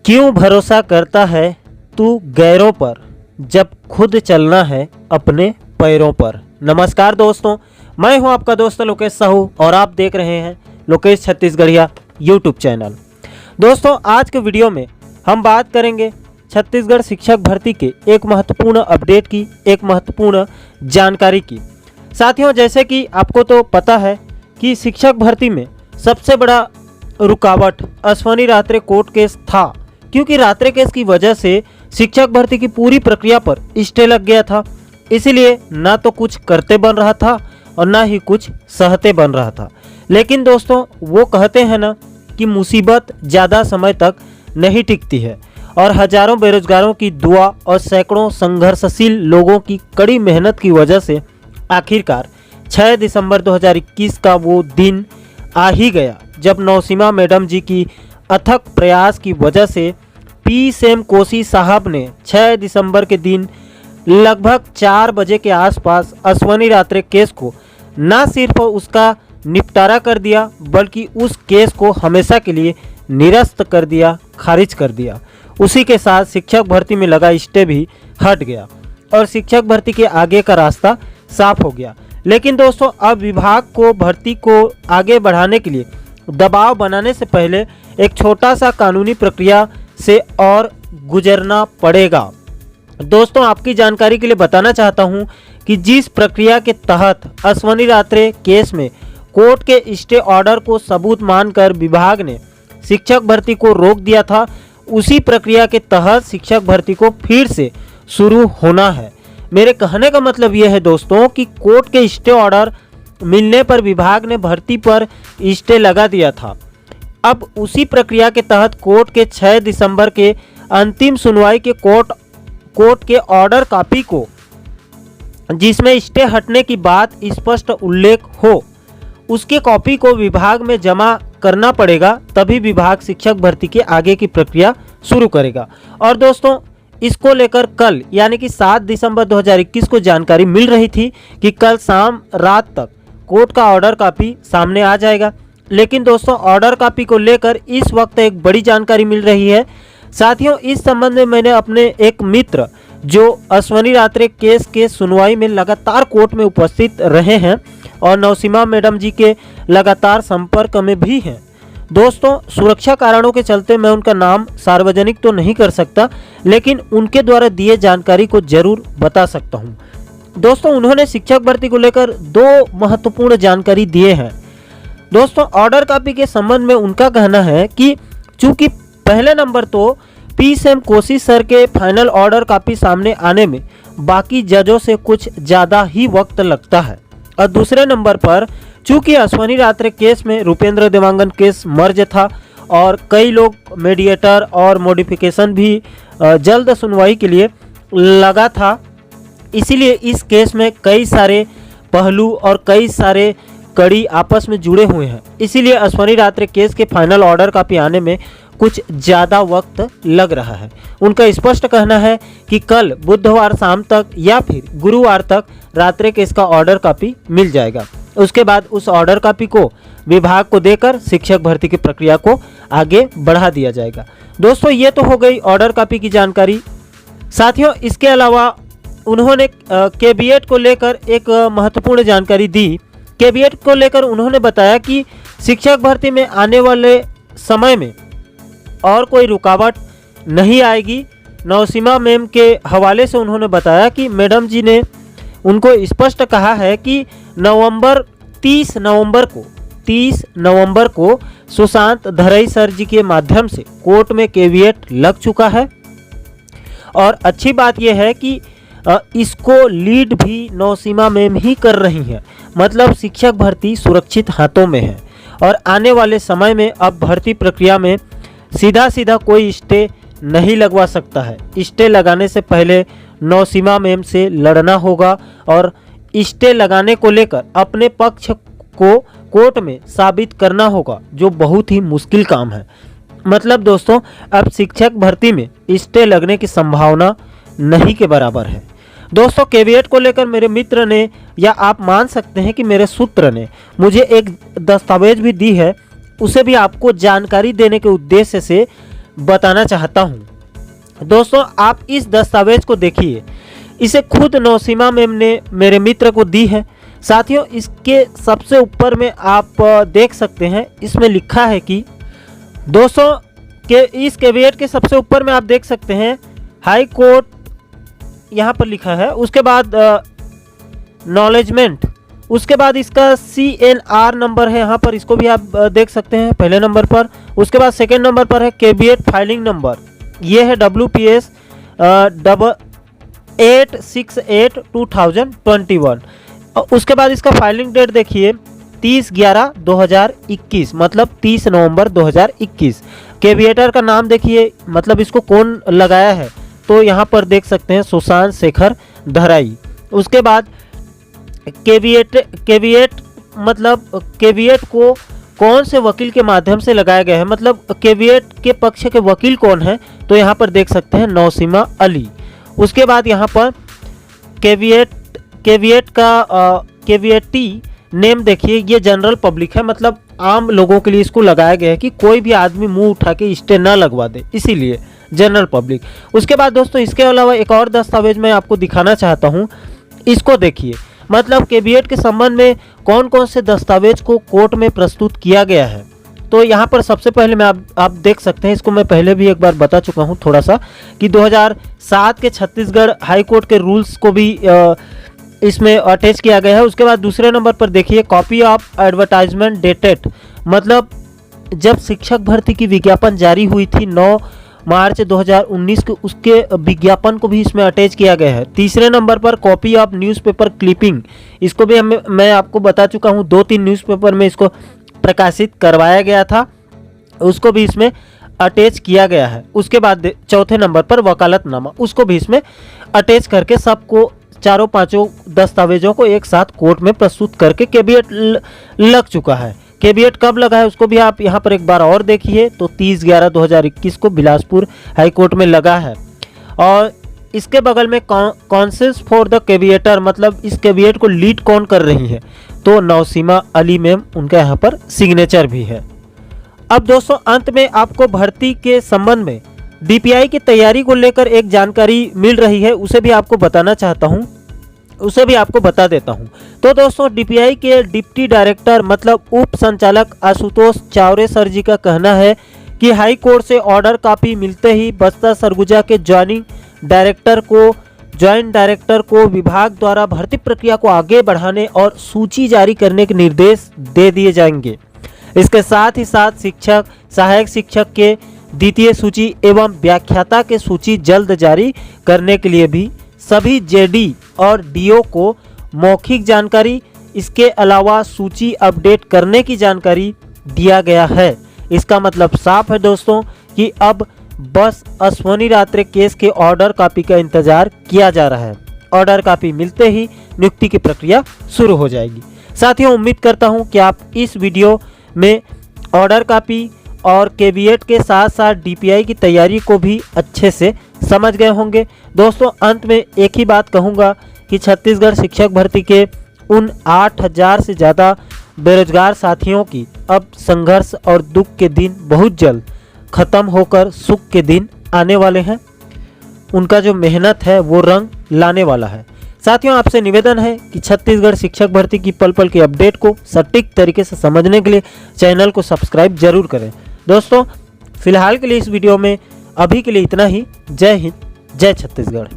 क्यों भरोसा करता है तू गैरों पर जब खुद चलना है अपने पैरों पर। नमस्कार दोस्तों, मैं हूं आपका दोस्त लोकेश साहू और आप देख रहे हैं लोकेश छत्तीसगढ़िया यूट्यूब चैनल। दोस्तों, आज के वीडियो में हम बात करेंगे छत्तीसगढ़ शिक्षक भर्ती के एक महत्वपूर्ण अपडेट की, एक महत्वपूर्ण जानकारी की। साथियों, जैसे कि आपको तो पता है कि शिक्षक भर्ती में सबसे बड़ा रुकावट अश्वनी रात्रे कोर्ट केस था, क्योंकि रात्रे केस की वजह से शिक्षक भर्ती की पूरी प्रक्रिया पर स्टे लग गया था। इसीलिए ना तो कुछ करते बन रहा था और ना ही कुछ सहते बन रहा था। लेकिन दोस्तों, वो कहते हैं ना कि मुसीबत ज़्यादा समय तक नहीं टिकती है, और हजारों बेरोजगारों की दुआ और सैकड़ों संघर्षशील लोगों की कड़ी मेहनत की वजह से आखिरकार 6 दिसंबर 2021 का वो दिन आ ही गया, जब नौसीमा मैडम जी की अथक प्रयास की वजह से पी.सेम कोसी साहब ने 6 दिसंबर के दिन लगभग 4 बजे के आसपास अश्वनी रात्रे केस को न सिर्फ उसका निपटारा कर दिया, बल्कि उस केस को हमेशा के लिए निरस्त कर दिया, खारिज कर दिया। उसी के साथ शिक्षक भर्ती में लगा स्टे भी हट गया और शिक्षक भर्ती के आगे का रास्ता साफ हो गया। लेकिन दोस्तों, अब विभाग को भर्ती को आगे बढ़ाने के लिए दबाव बनाने से पहले एक छोटा सा कानूनी प्रक्रिया से और गुजरना पड़ेगा। दोस्तों, आपकी जानकारी के लिए बताना चाहता हूं कि जिस प्रक्रिया के तहत अश्वनी रात्रे केस में कोर्ट के स्टे ऑर्डर को सबूत मानकर विभाग ने शिक्षक भर्ती को रोक दिया था, उसी प्रक्रिया के तहत शिक्षक भर्ती को फिर से शुरू होना है। मेरे कहने का मतलब यह है दोस्तों कि कोर्ट के स्टे ऑर्डर मिलने पर विभाग ने भर्ती पर स्टे लगा दिया था। अब उसी प्रक्रिया के तहत कोर्ट के 6 दिसंबर के अंतिम सुनवाई के कोर्ट के ऑर्डर कॉपी को, जिसमें स्टे हटने की बात स्पष्ट उल्लेख हो, उसके कॉपी को विभाग में जमा करना पड़ेगा। तभी विभाग शिक्षक भर्ती के आगे की प्रक्रिया शुरू करेगा। और दोस्तों, इसको लेकर कल यानी कि 7 दिसंबर 2021 को जानकारी मिल रही थी कि कल शाम रात तक कोर्ट का ऑर्डर कॉपी सामने आ जाएगा। लेकिन दोस्तों, ऑर्डर कॉपी को लेकर इस वक्त एक बड़ी जानकारी मिल रही है। साथियों, इस संबंध में मैंने अपने एक मित्र जो अश्वनी रात्रे केस के सुनवाई में लगातार कोर्ट में उपस्थित रहे हैं और नौसीमा मैडम जी के लगातार संपर्क में भी हैं। दोस्तों, सुरक्षा कारणों के चलते मैं उनका नाम सार्वजनिक तो नहीं कर सकता, लेकिन उनके द्वारा दिए जानकारी को जरूर बता सकता हूं। दोस्तों, उन्होंने शिक्षक भर्ती को लेकर 2 महत्वपूर्ण जानकारी दिए हैं। दोस्तों, ऑर्डर कॉपी के संबंध में उनका कहना है कि चूंकि पहले नंबर तो पी.सेम कोसी सर के फाइनल ऑर्डर कॉपी सामने आने में बाकी जजों से कुछ ज़्यादा ही वक्त लगता है, और दूसरे नंबर पर चूंकि अश्वनी रात्रे केस में रुपेंद्र देवांगन केस मर्ज था और कई लोग मीडिएटर और मॉडिफिकेशन भी जल्द सुनवाई के लिए लगा था, इसीलिए इस केस में कई सारे पहलू और कई सारे कड़ी आपस में जुड़े हुए हैं। इसीलिए अश्वनी रात्रे केस के फाइनल ऑर्डर कॉपी आने में कुछ ज़्यादा वक्त लग रहा है। उनका स्पष्ट कहना है कि कल बुधवार शाम तक या फिर गुरुवार तक रात्रे केस का ऑर्डर कॉपी मिल जाएगा। उसके बाद उस ऑर्डर कॉपी को विभाग को देकर शिक्षक भर्ती की प्रक्रिया को आगे बढ़ा दिया जाएगा। दोस्तों, ये तो हो गई ऑर्डर कॉपी की जानकारी। साथियों, इसके अलावा उन्होंने कैबिनेट को लेकर एक महत्वपूर्ण जानकारी दी। कैबिनेट को लेकर उन्होंने बताया कि शिक्षक भर्ती में आने वाले समय में और कोई रुकावट नहीं आएगी। नौसीमा मैम के हवाले से उन्होंने बताया कि मैडम जी ने उनको स्पष्ट कहा है कि 30 नवंबर को सुशांत धरई सर जी के माध्यम से कोर्ट में कैविएट लग चुका है, और अच्छी बात यह है कि इसको लीड भी नौसीमा मैम ही कर रही हैं। मतलब शिक्षक भर्ती सुरक्षित हाथों में है, और आने वाले समय में अब भर्ती प्रक्रिया में सीधा कोई स्टे नहीं लगवा सकता है। स्टे लगाने से पहले नौसीमा मैम से लड़ना होगा और स्टे लगाने को लेकर अपने पक्ष को कोर्ट में साबित करना होगा, जो बहुत ही मुश्किल काम है। मतलब दोस्तों, अब शिक्षक भर्ती में स्टे लगने की संभावना नहीं के बराबर है। दोस्तों, कैविएट को लेकर मेरे मित्र ने, या आप मान सकते हैं कि मेरे सूत्र ने, मुझे एक दस्तावेज भी दी है। उसे भी आपको जानकारी देने के उद्देश्य से बताना चाहता हूँ। दोस्तों आप इस दस्तावेज को देखिए, इसे खुद नौसीमा मैम ने मेरे मित्र को दी है। साथियों इसके सबसे ऊपर में आप देख सकते हैं, इसमें लिखा है कि दोस्तों के इस कैविएट के सबसे ऊपर में आप देख सकते हैं हाई कोर्ट यहाँ पर लिखा है। उसके बाद नॉलेजमेंट, उसके बाद इसका CNR नंबर है यहाँ पर, इसको भी आप देख सकते हैं पहले नंबर पर। उसके बाद सेकेंड नंबर पर है कैविएट फाइलिंग नंबर, ये है WPS 868/2021। उसके बाद इसका फाइलिंग डेट देखिए 30/11/2021, मतलब 30 नवंबर 2021। कैविएटर का नाम देखिए, मतलब इसको कौन लगाया है, तो यहाँ पर देख सकते हैं सुशांत शेखर धराई। उसके बाद कैविएट मतलब कैविएट को कौन से वकील के माध्यम से लगाया गया है, मतलब कैविएट के पक्ष के वकील कौन है, तो यहाँ पर देख सकते हैं नौसीमा अली। उसके बाद यहाँ पर कैविएट का कैविएटी नेम देखिए, ये जनरल पब्लिक है, मतलब आम लोगों के लिए इसको लगाया गया है कि कोई भी आदमी मुंह उठा के स्टे ना लगवा दे, इसीलिए जनरल पब्लिक। उसके बाद दोस्तों इसके अलावा एक और दस्तावेज मैं आपको दिखाना चाहता हूँ, इसको देखिए, मतलब कैविएट के संबंध में कौन कौन से दस्तावेज को कोर्ट में प्रस्तुत किया गया है। तो यहाँ पर सबसे पहले मैं आप देख सकते हैं, इसको मैं पहले भी एक बार बता चुका हूँ थोड़ा सा, कि 2007 के छत्तीसगढ़ हाई कोर्ट के रूल्स को भी इसमें अटैच किया गया है। उसके बाद दूसरे नंबर पर देखिए कॉपी ऑफ एडवर्टाइजमेंट डेटेड, मतलब जब शिक्षक भर्ती की विज्ञापन जारी हुई थी 9 मार्च 2019 के, उसके विज्ञापन को भी इसमें अटैच किया गया है। तीसरे नंबर पर कॉपी ऑफ न्यूज़पेपर क्लिपिंग, इसको भी मैं आपको बता चुका हूँ, 2-3 न्यूज़पेपर में इसको प्रकाशित करवाया गया था, उसको भी इसमें अटैच किया गया है। उसके बाद चौथे नंबर पर वकालतनामा, उसको भी इसमें अटैच करके सबको चारों पांचों दस्तावेजों को एक साथ कोर्ट में प्रस्तुत करके कैविएट लग चुका है। कैविएट कब लगा है उसको भी आप यहाँ पर एक बार और देखिए, तो 30/11/2021 को बिलासपुर हाई कोर्ट में लगा है। और इसके बगल में काउंसिल्स फॉर द कैविएटर, मतलब इस कैविएट को लीड कौन कर रही है, तो नौसीमा अली मैम, उनका यहाँ पर सिग्नेचर भी है। अब दोस्तों अंत में आपको भर्ती के संबंध में DPI की तैयारी को लेकर एक जानकारी मिल रही है, उसे भी आपको बताना चाहता हूं, उसे भी आपको बता देता हूं। तो दोस्तों DPI के डिप्टी डायरेक्टर मतलब उप संचालक आशुतोष चावरे सर जी का कहना है कि हाई कोर्ट से ऑर्डर कॉपी मिलते ही बस्तर सरगुजा के ज्वाइंट डायरेक्टर को विभाग द्वारा भर्ती प्रक्रिया को आगे बढ़ाने और सूची जारी करने के निर्देश दे दिए जाएंगे। इसके साथ ही साथ शिक्षक, सहायक शिक्षक के द्वितीय सूची एवं व्याख्याता के सूची जल्द जारी करने के लिए भी सभी JD और DO को मौखिक जानकारी, इसके अलावा सूची अपडेट करने की जानकारी दिया गया है। इसका मतलब साफ है दोस्तों कि अब बस अश्वनी रात्रे केस के ऑर्डर कॉपी का इंतजार किया जा रहा है। ऑर्डर कॉपी मिलते ही नियुक्ति की प्रक्रिया शुरू हो जाएगी। साथियों उम्मीद करता हूं कि आप इस वीडियो में ऑर्डर कॉपी और कैविएट के साथ साथ DPI की तैयारी को भी अच्छे से समझ गए होंगे। दोस्तों अंत में एक ही बात कहूँगा कि छत्तीसगढ़ शिक्षक भर्ती के उन 8000 से ज़्यादा बेरोजगार साथियों की अब संघर्ष और दुख के दिन बहुत जल्द ख़त्म होकर सुख के दिन आने वाले हैं। उनका जो मेहनत है वो रंग लाने वाला है। साथियों आपसे निवेदन है कि छत्तीसगढ़ शिक्षक भर्ती की पल पल की अपडेट को सटीक तरीके से समझने के लिए चैनल को सब्सक्राइब जरूर करें। दोस्तों फिलहाल के लिए इस वीडियो में अभी के लिए इतना ही। जय हिंद, जय छत्तीसगढ़।